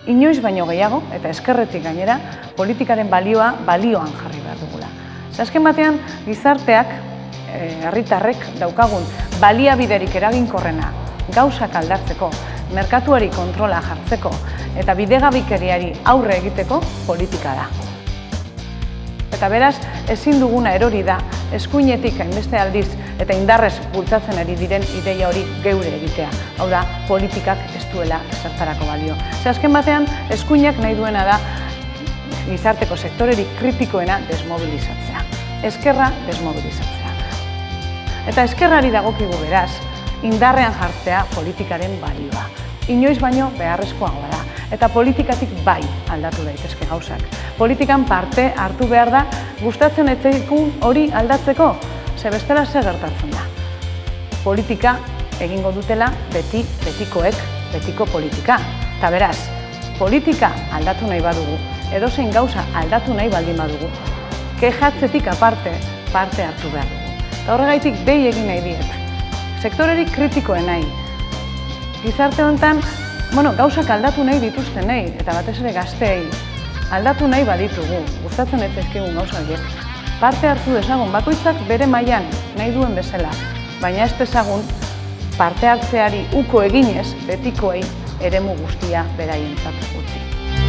Inoiz baino gehiago, eta eskerretik gainera, politikaren balioa balioan jarri behar dugula. Azken batean, gizarteak, herritarrek daukagun baliabiderik eraginkorrena gauzak aldatzeko, merkatuari kontrola jartzeko eta bidegabikeriari aurre egiteko politika da. Eta beraz, ezin duguna erori da, eskuinetik hainbeste aldiz eta indarrez bultzatzen ari diren ideia hori geure egitea. Hau da, politikak ez duela ezertarako balio. Azken batean, eskuinak nahi duena da gizarteko sektorerik kritikoena desmobilizatzea. Eskerra desmobilizatzea. Eta eskerrari dagokigu beraz, indarrean jartzea politikaren balioa. Inoiz baino beharrezkoagoa da. Eta politikatik bai aldatu daitezke gauzak. Politikan parte hartu behar da gustatzen ez zaikun hori aldatzeko, ze bestela zer gertatzen da. Politika egingo dutela betikoek betiko politika. Eta beraz, politika aldatu nahi badugu, edozein gauza aldatu nahi baldin badugu, kexatzetik aparte parte hartu behar dugu. Eta horregaitik dei egin nahi diet. Sektorerik kritikoen nahi. Gizarte honetan, gauzak aldatu nahi dituzten nahi, eta batez ere gazteei, aldatu nahi baditugu, gustatzen ez zaizkigun gauza horiek. Parte hartu dezagun, bakoitzak bere mailan nahi duen bezala, baina ez dezagun parte hartzeari uko eginez betikoei eremu guztia beraientzat utzi.